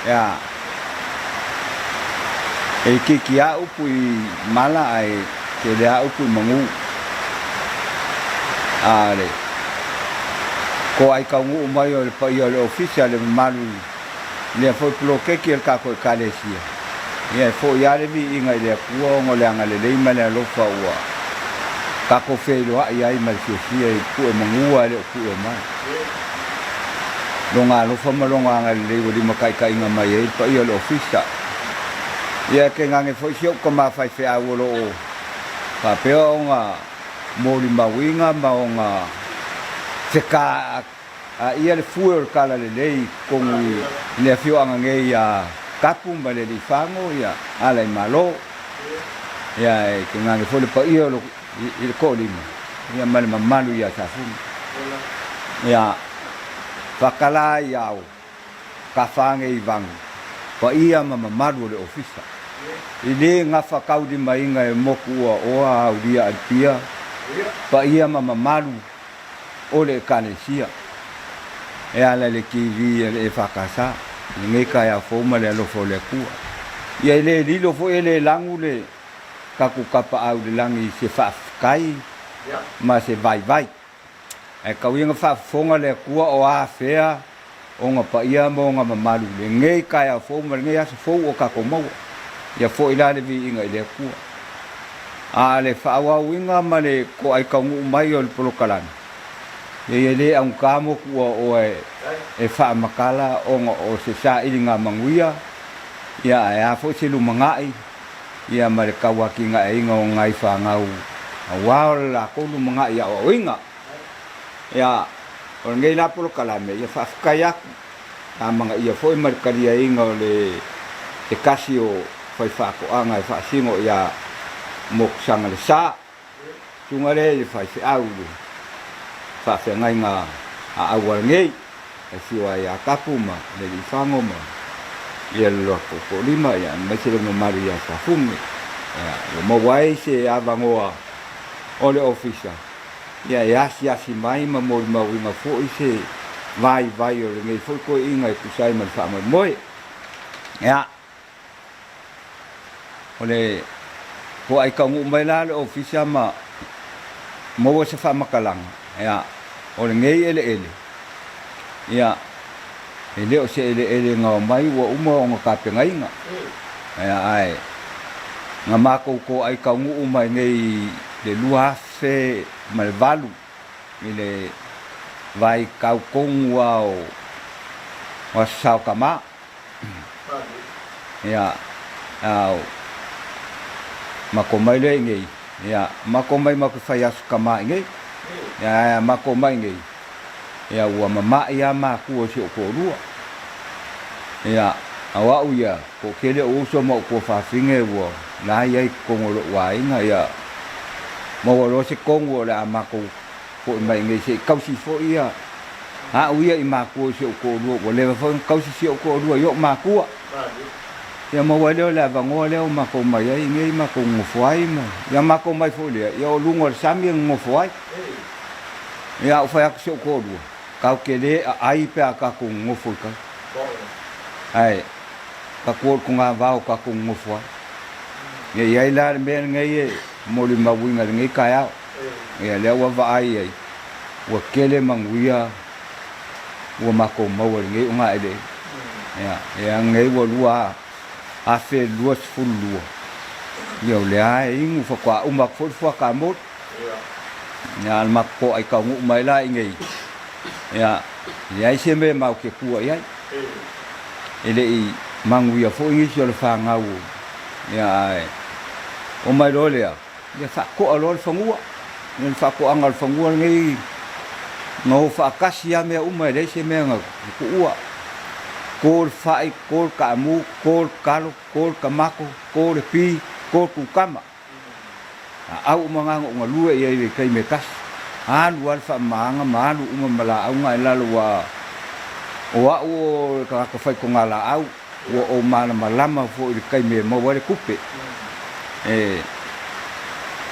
ya e kia upu mala ai ke le upu mangu ale ko ai ka ngu mai o pa i o official malu le foi bloque que el caco calesia e foi ya le vi inga le kuo ngole anga le mala lo fa wa kako fe lo ai ai mal fia e ku mangu ale ku mai longa lo fa malonga anga le di makai kai nga mai e pa i o official ia ke ngange foi sio ko ma fai fe au lo pa peo nga moli mawinga maonga seka ia le fuel kala le lei kongi le fio anga nge ia kapu male di fango ia ala malo ia ke ngange foi pa ia lo il ko lima ia mal malu ia sa fu ia fakala ia ka fange i vang pa ia malu le ofisa ile ngafa kaudi mainga e moku o audia alpia pa ia malu ole kanesia e ala le kivi e fakasa nge ka ya foma le lo fo le ku ia ile lilo fo ele langule kaku kapa au de langi se fa kai ma se vai e ka winga fa fonga le ku o a fea onga pa ia mo nga malu le nge ka ya foma nge ya fo o ka ko mo ia fo ila le vi inga ile ku a le fa wa winga ma le ko ai ka ngu mai o le polokalani ye le ang kamo ku o e fa makala o se sa ilinga manguia ia ya fo se lu mangai ia ma le kawaki nga inga o ngai fa ngau wa la ko lu mangai ia o inga ia o ngai la polokalame ia fa kaya amanga ia fo mar karia inga le e kasio foi fa ko anga fa singo ia mok sanga le sa tungale fa se au fa fe ngai nga a awal ngai e siwa ia kapuma le fango ma ia lo ko lima ia me se mo maria sa fumi ia mo wai se avangoa ole official ia ia si mai ma mo winga fo ise vai o ngai fo ko inga ku sai mal fa mo ia ole ko ai ka ngu mai la le ofisa ma mo se fa makalang ya ole ngei ele ya ele o se ele nga mai wa uma nga ka pe ngai nga ya ai nga ma ko ai ka ngu mai nei le lua fe mal valu ile vai ka kong wa sao kama ya au makomai le ngai ya makomai ma ku fai asu kama ngai ya makomai ngai ya wa mama ya ma ku o sio ko rua ya awa uya ko kele o so mo ko fa finge wo la ya ko ngolo wa inga ya mo lo se kongo la ma ko mai ngai se kau si fo ia ha uya i ma ku o sio ko rua wo le fo kau si sio ko rua yo ma ku ya mo wale la vango le ma ko mai ai ngai ma ko ngofuai ma ya ma ko mai folia ya o lungo sami ngofuai ya o fa aksio ko du ka kele ai pe ka ko ngofu ka ai ka ko nga va ka ko ngofuai ya la me ngai mo li ma winga ngai ka ya le wa va ai wa kele manguia wa ma ko mo ngai nga ide ya ngai wo lua a fe luas fulua yo le ai ngu fa kwa uma fo ka mot ya ma ko ai ka ngu mai la ngai ya ai se me ma ke ku ai ele i mangu ya fo ngi so le fa ngau ya ai o mai lo le ya fa ko alo fa ngu ni fa ko angal fa ngu ngai no fa kasia me uma le se me nga ku ua kol fai kol kamu kol kalo kol kamako kol pi kol kukama au mangango ngalue ye kai mekas an wal fa manga malu mala au ngai la wa o ka fai ko ngala au o mana malama fo kai me mo wale kupe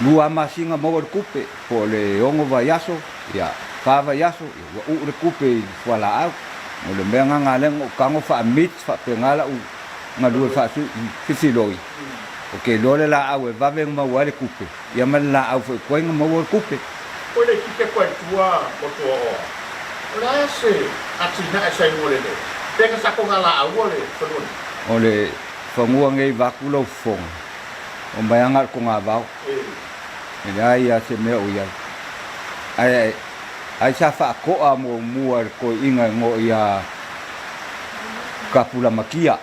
lua masinga mo wale kupe po le ongo va yaso ya fa va yaso o le kupe wala au o le mea ngale o kango fa mit fa pengala u ngadue fa fisiloi o ke lole la au e vave ma wale kupe ia mal la au foi koinga ma wale kupe o le kike koe tua o tua o la se atina e sai mole le tenga sa ko ngala au le fonun o le fangua ngei vakulo fong o mai angar ko nga vau e ai a se me o ia ai sa fa ko a mo mua ko inga ngo ia kapula makia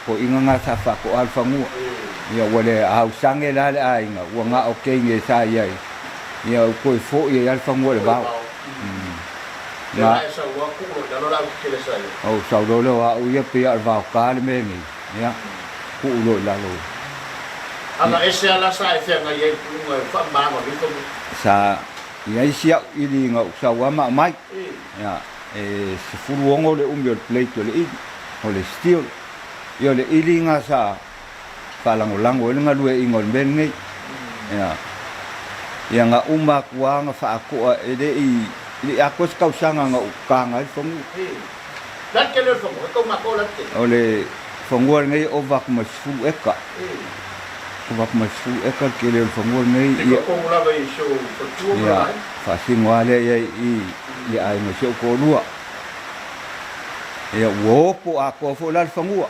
ko inga nga sa fa ko alfa ngua ia wale au sange la le ai nga wa nga okay nge sa ia ia ko fo ia alfa ngua le vau na esa wa ku da lo la ke le sai o sa do lo wa ia pe al vau ka le me ni ia ku lo la lo ala ese ala sa e nga ye ku nga fa ma ma ni ko sa ia sia ili nga sa wa ma mai ia se furu ongo le umio plate le i o le steel ia le ili nga sa falangolango le nga lue ingol ben ngai ia nga uma kuanga fa ko e de i ako ska usanga nga ukanga fong la ke le fong ko ma ko la te o le fongol ngai o vak ma fu eka o vak ma fu eka ke le fongol ngai ia ko la vai show ko tu ma fa singwale ia ai ma show ko lua ia wo po ako fo la fongua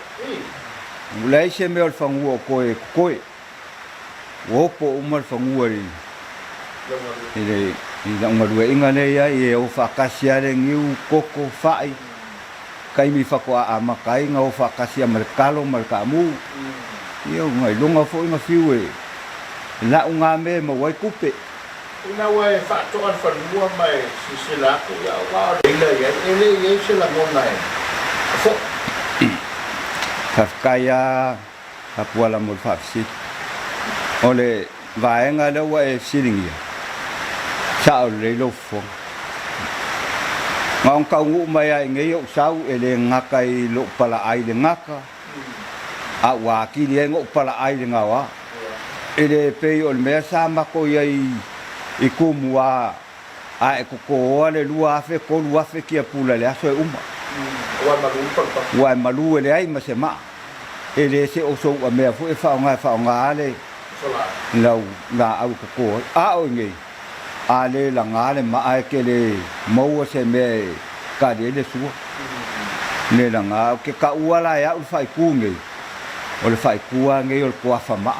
mulai se me al fangua koe wo po umar fangua ile ida ngadue ingale ya e o fakasia le ngiu koko fai kai mi fako a makai nga o fakasia merkalo merkamu io ngai longa fo inga fiwe la unga me ma wai kupe ina wai fa to al fangua mai sisila ko ya wa ele se la mona fo kaya apuala mo fafsi ole vaenga le wa e silingia sa le lo fo ngong ka ngu mai ai ngai o sau ele ngakai lo pala ai le ngaka a wa ki le ngo pala ai le ngawa ele pe ol me sa ma ko yai i kumwa a e ko le lua fe ko lua fe ki pula le aso uma wa malu ele ai ma se ma ele se o so a me fu e fa nga le lau la au ko a o ngi a le la nga le ma ai ke le mo se me ka le su le la nga ke ka ua la ya u fai ku ngi o le fai ku ngi o ko fa ma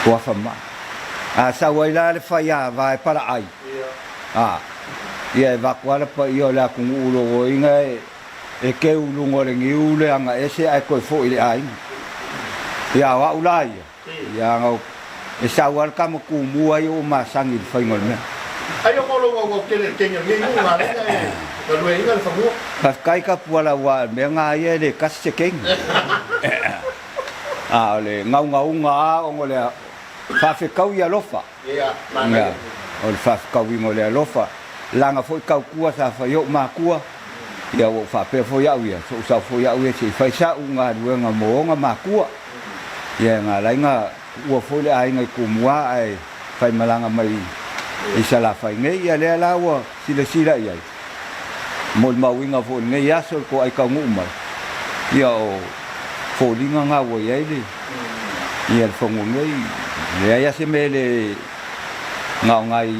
ko fa ma a sa wai la le fa ya vai para ai a ia va kwala pa io la ku ulo inga e ke ulu ngore ngi ule anga ese ai ko fo ile ai ia wa ulai ia ngau e sa wal ka mo ku mua yo ma sangi fa ngol me ai yo ko lo ke le ke ngi ngu ma le ko lo inga fa mo ka kai ka puala wa me nga ye le ka se keng a le ngau nga o ngole fa fe kau ia lofa ia ma o fa kau i ngole lofa langa foi kau kua sa fa yo ma kua ia o fa pe foi au ia so sa foi au ia si fa sa unga duenga mo nga ma kua ia nga lai nga ua foi le ai ngai kumua ai fai malanga mai i sala fai ngai ia le la wa sila ia mo ma winga fo ngai ia so ko ai ka nguma ia o fo linga nga wo ia ile ia fo ngai le ia se mele nga ngai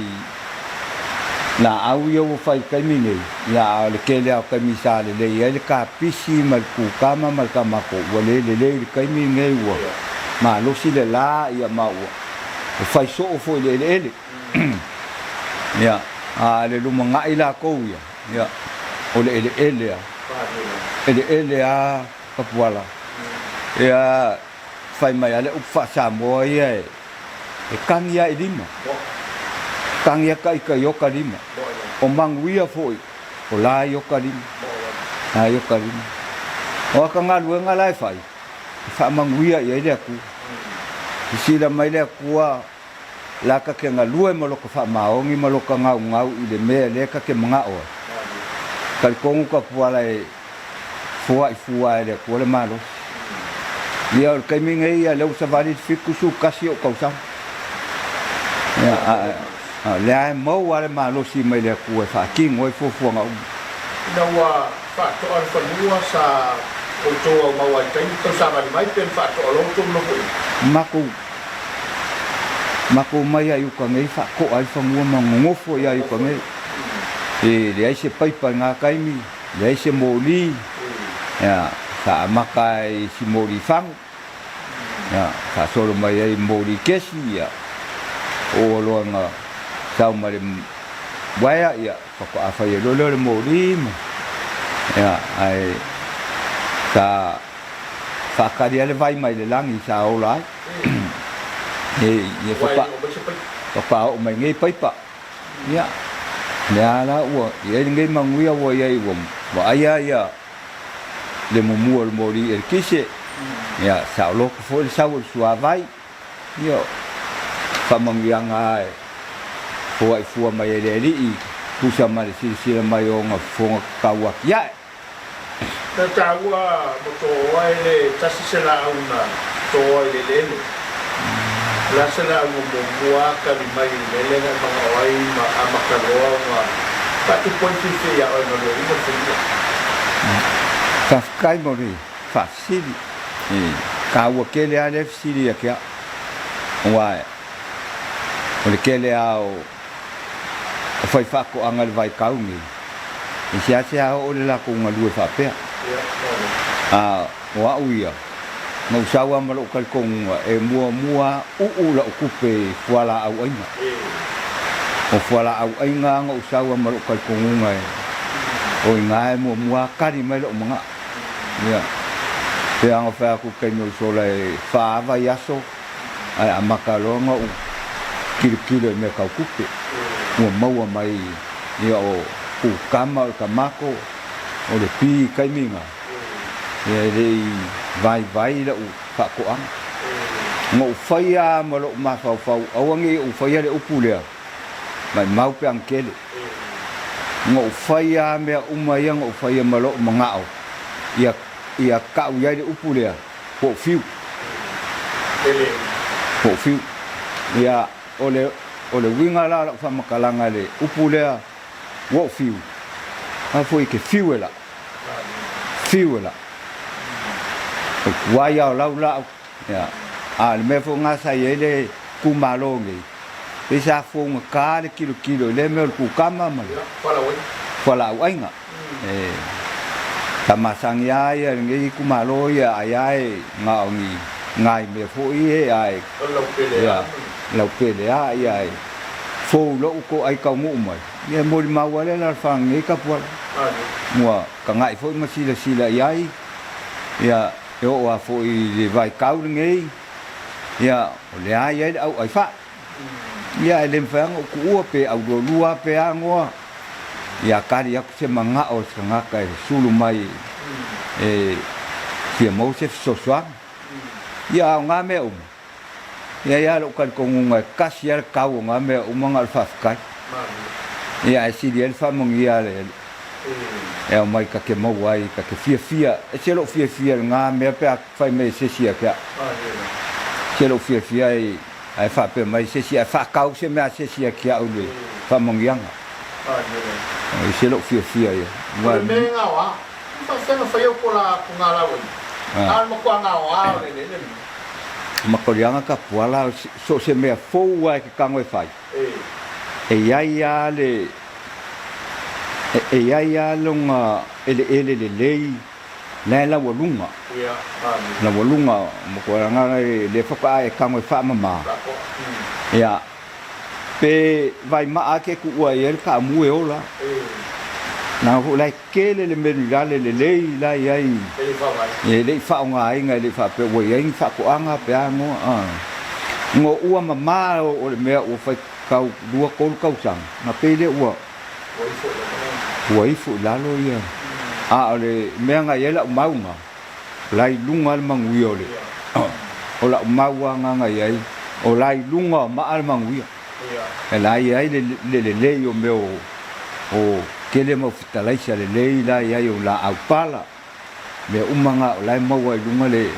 na au yo fai kai mine ya le ke le ka misale le ya le ka pisi mal ku kama mal kama ko wale le kai mine wo ma lo si le la ya ma wo fai so fo le ya a le lu manga ila ko ya o le ya ka wala ya fai mai ale u fa sa mo ya e kan ya idima kang ya kai ka yo kalima o mangwia foi o la yo kalima a yo kalima o ka ngalu ngalai fai fa mangwia ye le ku sila mai le ku la ka ke ngalu mo lo ka fa maongi mo lo ka ngau i le me le ka ke manga o ka kongu ka puala e fuai le ku le malo ia ka mi ngai ya le sa vali fiku su kasi o ka sa ya le ai mo wale ma lo si mai le ku fa king oi fo nga Nawa faktor fanua sa kultur mawai kai to sama di mai pen faktor lo tu no pui. Maku mai ayu ka ngai fa ko ai fa mua mangofo ya ayu ka ngai. Le ai se pai pa nga kai mi, le ai se moli. Ya, sa makai si moli fang. Ya, sa solo mai ai moli kesi ya. O lo nga sa mai waya ya, ko afa ye lo moli. Ya, ai sa kari ale vai mai le langi sa olai. Ye papa o mai ngai pai pa. Ya. Ya la wo ye ngai mangui wo ye wo. Wa aya ya. Le mumu al mori el kise. Ya sa lo ko fo sa wo sua vai. Yo. Pa mangiang ai. Fo ai fu mai le ri. Ku sa mai si mai o nga fo ka wa ya. Ta tawa mo to ai le tasi sela una to ai le. La sala mo buwa ka di mai lele na mga oy makaloa ma pati ponti ya o no mo fiya ka kai mo ri fa sili ka wo ke le ale sili ya kia wa o le ke le ao foi fa ko angal vai ka ungi sia o le la ko ngalu fa pe wa uia no sawa malo kal kong mua la okupe fuala au ainga o fuala au ainga ngo sawa malo kal kong ngai o ngai mua kari malo manga ya pe ang fa ku kai no sole fa va yaso ai amakalo ngo kilo me ka okupe mo mau mai ya o ku kama kamako o le pi kai minga le vai la u fa ko ang ngo faya malo ma fa awangi u faya le upulea mai mau pe ang kele ngo faya me umaya ngo faya malo mangao ia ka u ya le upulea po fiu ia ole winga la fa makalanga le upulea wo fiu a foi ke fiuela waya lau ya al me fo nga sa yele ku malongi bisa fo nga ka kilo le me ku kama ma fala wainga tamasang ya ngi ku malo ya ai nga ngi ngai me fo i ai ya lau pele ya ai fo lo ko ai ka mu mai ye mo ma wala la fang ngi ka po mo ka ngai fo ma sila ai ya yo wa fo i vai kau ngai ya le ai au ai fa ya le fang ku pe au do lua pe ango ya kari ya se manga o sanga kai sulu mai ke mo se so swa ya nga me ya lo kan ko ngai kasiar kau nga me mangal fa kai ya si dia fa mong ya le e mai ka ke mo wai ka ke fia e lo fia nga me pe fai me se sia ka ke lo fia ai fa pe mai se sia fa kau se me se sia ka o le fa mong yang e se lo fia ya wa me nga wa fa se no fa yo ko la ku nga la wa al mo ko nga wa le ma ko yang ka puala so se me fo wa ke ka ngoi fai e ya le ya longa ele lei la walunga la walunga mo ko nga le fa e ka ngoi fa mama ya pe vai ma ake ku wa yer ka mu e ola na ho lai kele le menulale le lei la yai le fa nga ai nga le fa pe wo yai fa ko anga pe ngo ngo ua mama o le me o fa ka dua kol ka sang na pe le ua fu la lo ya le me nga ye la mau nga lai lunga al mangui o le o la mau nga yai o lai lunga ma al mangui la yai le o me o kele mo fitalaisa le leila ya yo la aupala me umanga lai mo wa lunga le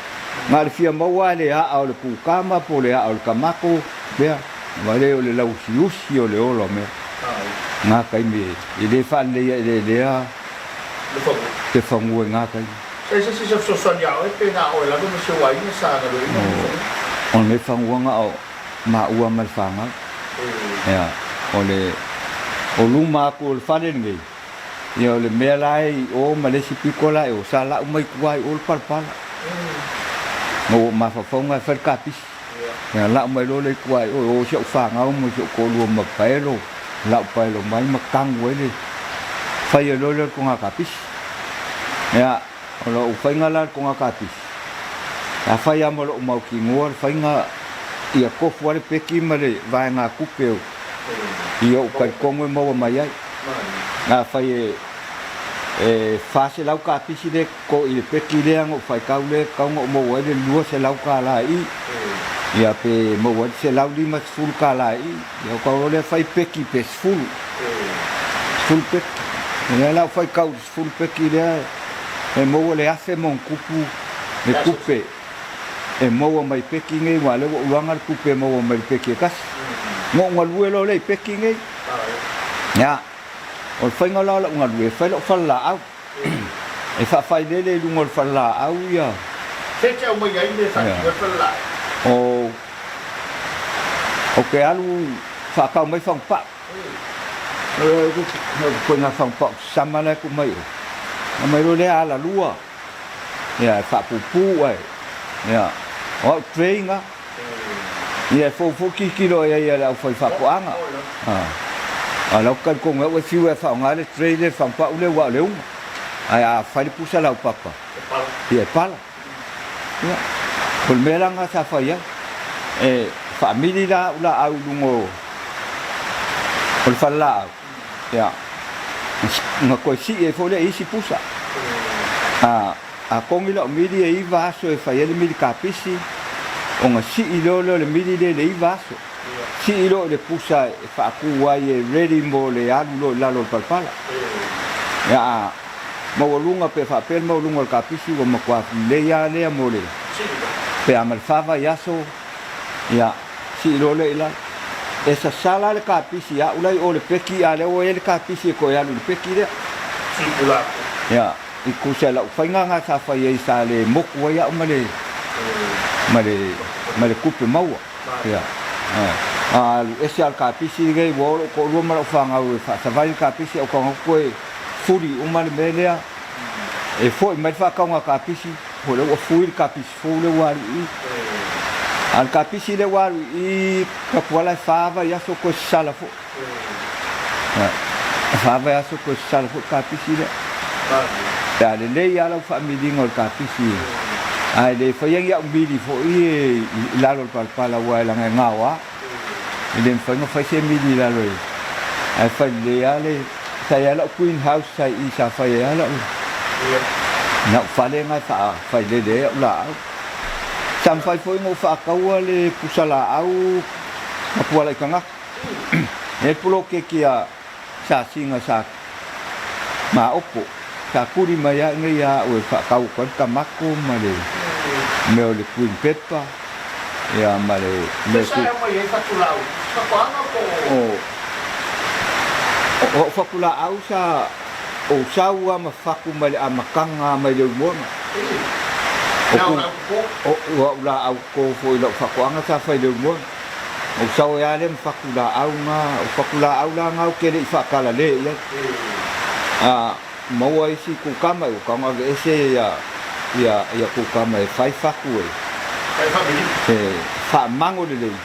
ngal fia mo wa le a o le kukama po le a o le kamako be vale o le lau siusi o le olo me nga kai me ile fa le a te whangue ngā kai. Se sosoniao e pe ngā oe lago me se wai ni sa ngā roi. O le whanguanga o mā ua mai whanga. Ia, o luma ko le whare ngei. Ia o le mea lai o malesi piko lai o sa lau mai kuai o le palpala. O ma whawhaunga e wharkapisi. Ia lau mai lo le kuai o siau whanga o mo siau kolua ma paelo. Lau paelo mai ma kangu e le. Whai e lo le ko ngā kapisi. Ia, o lo whai ngā la ko ngā kapisi. A whai ama lo mau ki ngua, whai ngā ia kofu ale peki ma le vai ngā kupeo. I o kai kongo e maua mai ai. Ngā whai e whase lau ka pisi le ko i le peki le ango whai kau le kaunga o maua e le lua se lau ka la i. Ia pe maua se lau lima sfulu ka la i. Ia o kauro le whai peki pe sfulu. Sfulu peki. Ia lau whai kau sfulu peki le e maua le afe mon kupu le kupe. E maua mai peki ngai wa le uanga le kupe maua mai peki e kasi. Ngō ngā lue lo le peki ngai. Ia. O le whainga la unga lue, whai lo whala au. E whawhai lele lunga le whala au ia. Tete au mai ai le whaki whala. O ke alu whakau mai whangpa. Koe ngā whangpa samana ku mai. Mai lo le ala lua. Ia, whapupu ai. Ia. O trei ngā. Ia, fō kikiro ia lau whai whapuanga. A lau kan konga ue fiu e whaonga le trei le whampa ule wa le unga. Ai a whai pusa lau papa. Ia, pala. Ia. Kol mera ngā sa whai ai. E, whamili la ula au lungo. Kol whala au. Ia. Ngā koe si e fō le isi pusa. A kongi la o mili e i vaso e whai ele mili kapisi. O ngā si i lolo le mili le i vaso. Si i lo le pusa e whaaku wai e ready mo le alu lo lalo palpala. Ia maulunga pe whapel maulunga le kapisi wa makua lea lea mo le. Pe amal whawa yaso. Ia si i lo le ila. E sa sala le kapisi ia ulai o le peki a leo e le kapisi e koe alu le peki lea. Si pulaku. Ia. I kusa lau whainga ngā sa whai e sa le moku wai au ma le kupe maua. Ia. Ese al kapisi ngai wolo ko roma lau whangau e whaasawai kapisi au kanga koe furi umane melea. E fo i mai whakaunga kapisi. Ho leo fui le kapisi fo le wari i. Al kapisi le wari i kapuala e whaava i aso koe sala fo. Whaava i aso koe sala fo kapisi le. Ya le lei ala familinga o kapisi. Ai le whaiangi au mili fo i lalo palpala wa la ngawa. Ile mfanga whaise mili lalo i. Ai whai le ale sai ala Queen House sai i sa whai ala. Na whale ngai whai le le la. Sam whai fo ingo whakaua le pusala au kapuala i kanga. E pulo ke kia sa singa sa ma opo. Ka kuri mai a ngai a o whakau kon kamako ma le meo le queen pepper ia ma le Sa mai e whakulau. Whakuanga ko. O whakula au sa o saua ma whaku mai le amakanga mai le umonga. O la au ko fo i lo whakuanga sa whai le umonga. O sau e ale ma whakula au ngā. O whakula au la ngau kere i whakala le ia. Maua isi kukama o kanga ese ia kukama e whai whaku e. Wha mango le lei.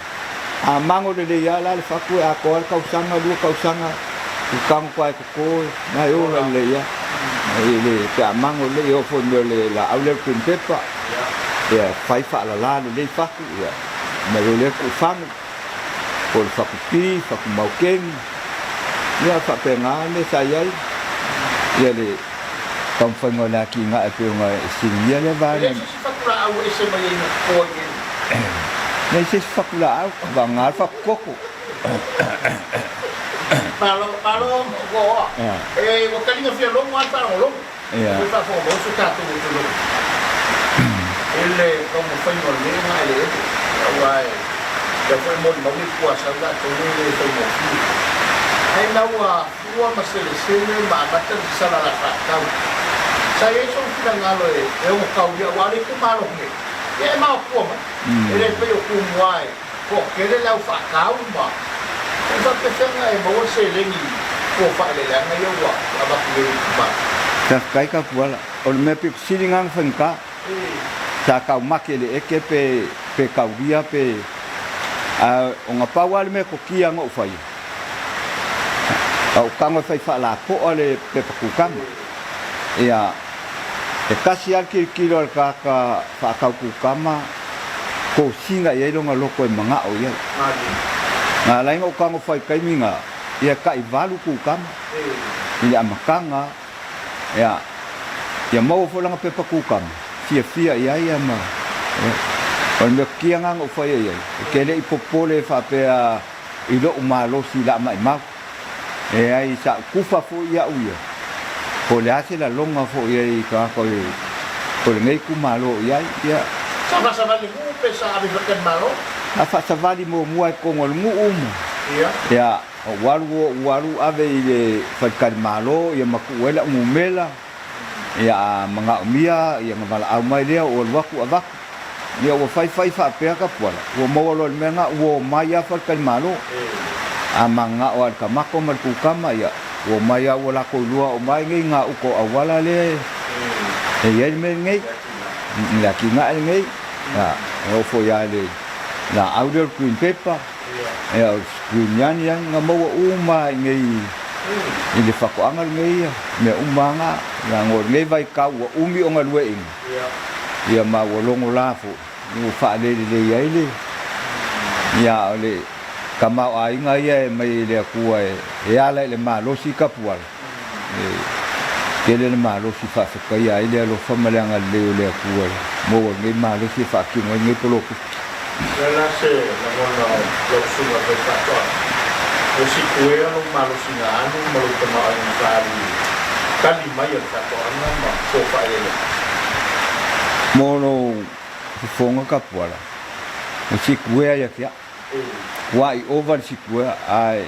A mango le lei ala le whaku e a koa kausanga, lua kausanga. Kukanga koa e kukoe, nai o la le ia. Le te a mango le o fo meo le la au le queen pepper. Ia whai wha la la le lei whaku ia. Ma le le kufanga. O le whaku pi, whaku maukengi. Ia whapenga le sa iai. Ia le kamwhainga nā ki ngā e peo ngā e sinia le vāne. Nei se whakura au e se mai e na koe e. Nei se whakura au, wa ngā whakoko. Palo goa. E wakalinga whia longo ata o longo. Ia. E whakoko o su tātou o tu longo. Ele kamwhainga le ngā e le eto. Au ai. Ia whai mori maui kua sa ngā tōne e whainga whiu. Ai naua fua ma sele ma mata di sala la whakau. Saya so finangalo e o kau dia wale ku malo nge. E mau ku ma. Ele pe o ku muai. Ko kele lau fa kau ma. Sa pe sanga e mo se lengi. Ko fa le la ngai wa aba ku ma. Ta kai ka puala. O me pe silingang fenka. Sa kau makele e ke pe kau dia pe o nga pawal me ko kia ngo fai. Au kanga fai fa la ko ole pe pakukama. Ia e kasi aki kilo ka fa kukama ko singa ye longa loko e manga o ia. Na lai ngo kanga fai kai minga ia kai valu kukama. Ia makanga ia mau fo langa pe pakukama. Fia ia ma. O me kia nga ngo fai ia. Ke le ipopole fa pe i lo malo si la mai mau. E ai sa kufa fo ia uia. Ko le ase la longa fo ia i ka ko le ngai ku malo ia ia. Sama le mu pe sa abi berken malo. A fa sa vali mo mua ko ngol mu Ia. Ia o waru ave i le fa ka malo ia maku wela mu mela. Ia manga mia ia ngala au mai le o waku avak. Ia o fai fa pe ka pola. O mo lo menga o mai a fa ka malo. Amanga o ka mako mal ku kama ia o mai o la ko lua o mai ngai nga uko awala le e ye me ngai la ki nga ngai o fo ya le la audio green paper e o green yan nga mo o mai ngai ile fa ko angal ngai me umanga la ngor ngai vai ka o umi o ngal we ia ma o longo la fo o fa le ile ia le kama ai nga ia mai le ku e ala le malo si kapual ke le malo si fa ka ia ile lo fa malanga le ku mo ngi malo si fa ki ngi polo ku la se la bona lo suba pe pa to o si ku e lo malo si na anu malo te ma ai kali mai o ta to ana ma so fa ile mo no fonga kapual o si ku e ia kia wai over sikua ai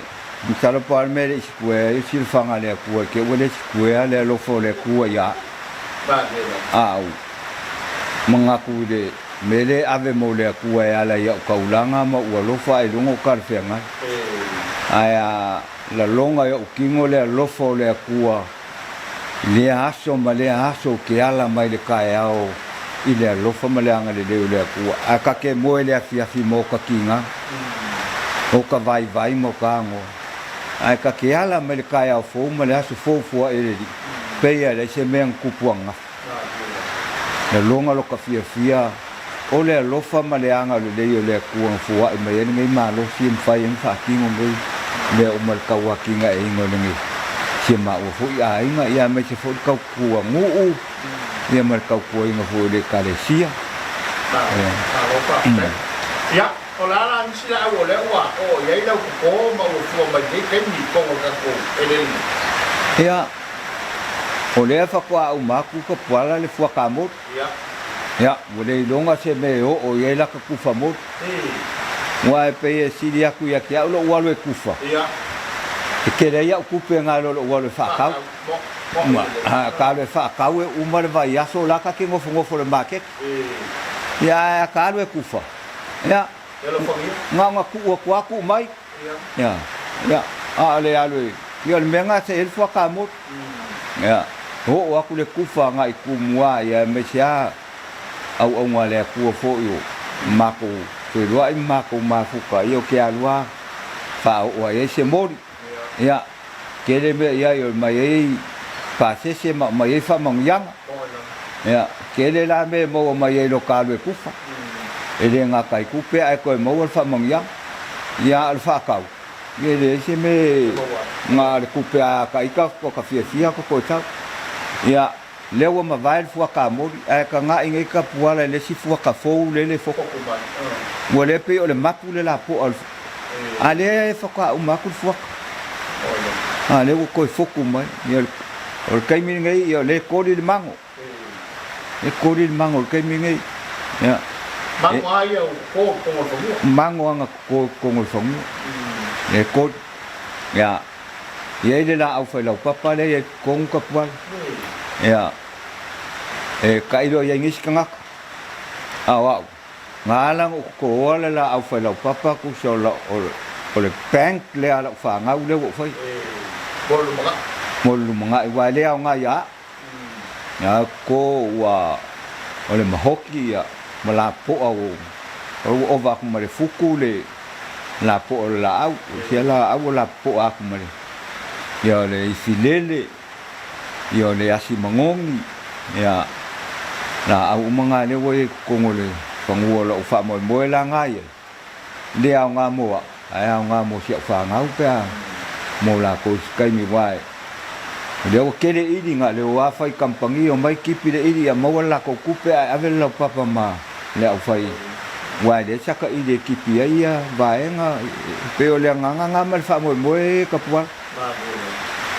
misalo palme sikua e silfanga le ku ke wele sikua le lo fo le ku ya ba au manga ku de mele ave mo le ku ya la ya kaulanga ma u lo fa e longo karfenga ai la longa yo kingo le lo fo le ku le aso ke ala mai le kai au ile lo fa male anga le ku aka ke mo le fi mo ka kinga o ka vai mo ka ngo ai ka ke ala me ka ya fo me la fo e di pe ya le se men ku puanga le longa lo ka fia o le lo fa male anga le ku fo e me ni ma lo sim fa en fa ki ngo le o mal ka wa ki nga e ngo ni si ma o fo ya inga ya me se fo ka ku ngu ya mal ka ku ngo fo le ka le sia ya o la sila o le wa o ye la ko ma o fu ma de ke ni ko ka ko ele ya o le fa kwa o ma ku ko pala le fu ka mo ya o le longa se me o ye la ka ku fa mo wa pe ye si dia ku ya kia lo wa lo ku fa ya ke le ya ku pe nga lo wa lo fa ka ma ka le fa ka we o ma le va ya so la ka ke ngo fo le market ya ka lo ku fa ya nga ku mai ya ale yo le menga se el fo ka mo ya ho aku le kufa nga ku mua ya me sia au nga le ku fo yo mako to lo ai mako ma fu ka yo ke alwa fa o ye se mo ya ke le me ya yo mai pa se ma mai fa mong yang ya ke le la me mo mai lo ka le kufa ele nga kai ku pe ai ko mo fa mong ya al fa ka ye le se me nga ku pe kai ka ko ka fia ko ta ya lewa ma vai fu ka mo ai ka nga ingai ka puala le si fu ka fo le fo mo le pe o le mapu le la po al ale fa ka o maku fu ale ko fo ku mai ye o kai mi ngai yo le ko di mango e ko di mango kai mi ngai ya mango ai ko mo fo mango nga ko mo fo e ko ya ye le la au fa la papa le kong ka pual ya e kailo ia ngis kanga awa ngalang ko ala la au fa la papa ku so la o le bank le ala fa nga u le wo foi molu mga wa le au nga ya ya ko wa o le mahoki ya mala po au o va ku mare fuku le la po la au sia la au la po aku mare ya le filele ya le asi mangongi ya la au mga le wo ko ngole pangua lo fa mo la ngai le au nga mo ai au nga mo sia fa ngau pa mo la ko kai mi wai le o kele idi nga le wa fai kampangi o mai kipi le idi mo la ko kupe ave lo papa ma le au fai wai le saka idi kipi ai ba nga pe o le nga mal fa mo ka pua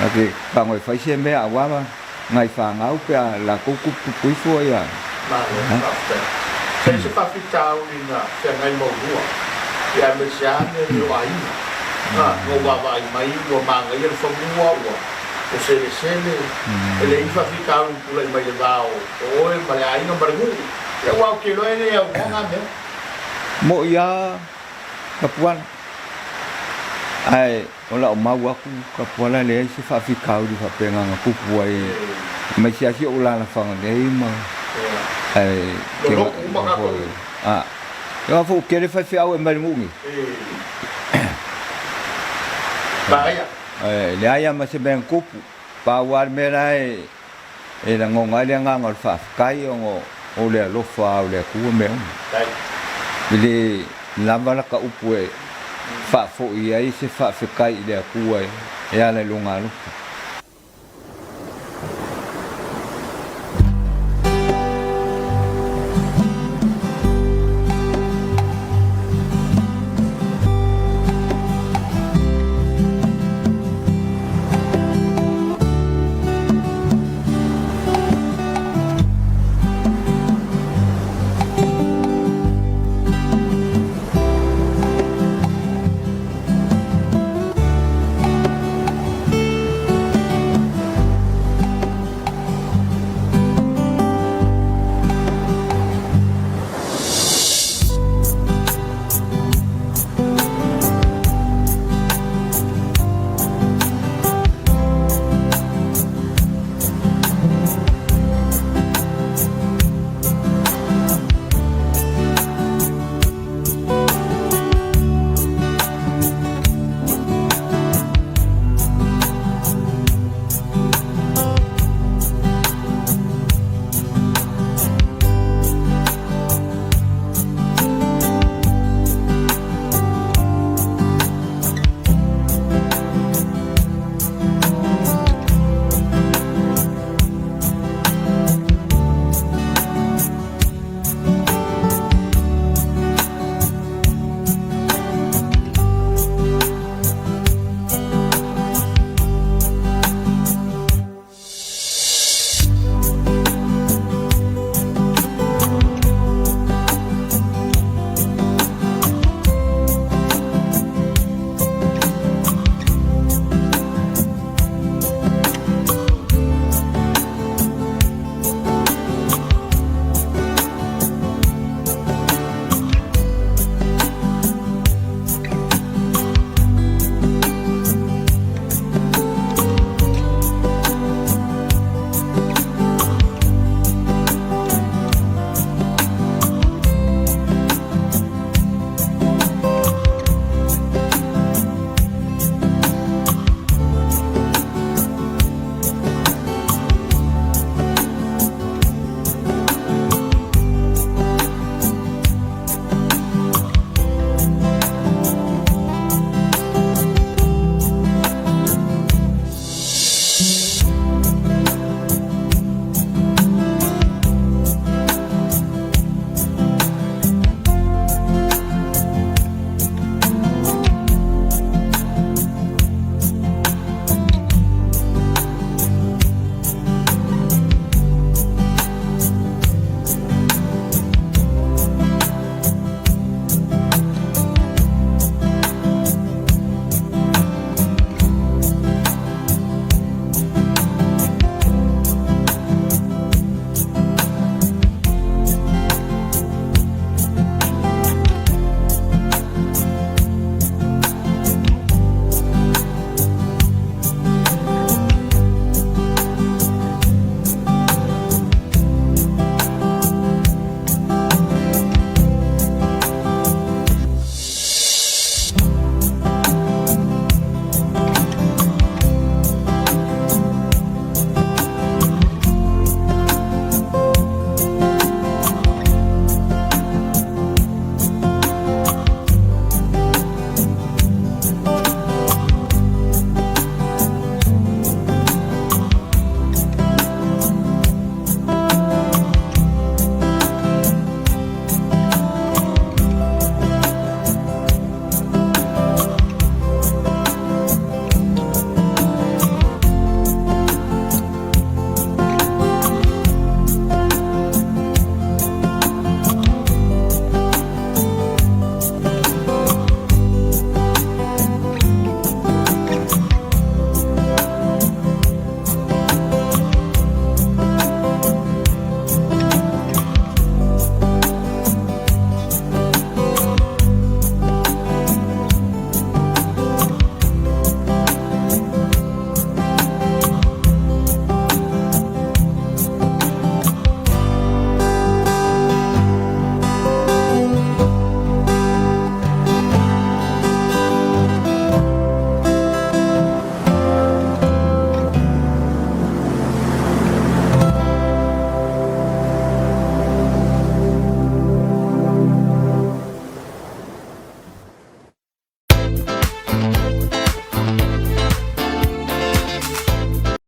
ake pa mo fai se me awa ma ngai fa ngau pa la ko kupu fo ya Saya sempat tahu ni nak jangan mau buat. Ya mestinya ni wai. Ngau bawa mai, ngau mangga yang semua buat. Sele. Ele ifa tahu pula mai bawa. Oh, malai ngau bergu. Ya wau kilo ini ya ngau ya. Mo ya kapuan. Ai, ola mau aku kapuan le si fa tahu di fa penga aku puai. Mai sia si ola la fa nei ma. Ai ke eu vou querer fazer algo mais mungi bahaya le aya mas ben kupu pa war merai e la ngonga le ngangol fa kai o le lo fa o le ku me bile lava la ka upu e fa fo ia se fa kai le ku e ala lunga lu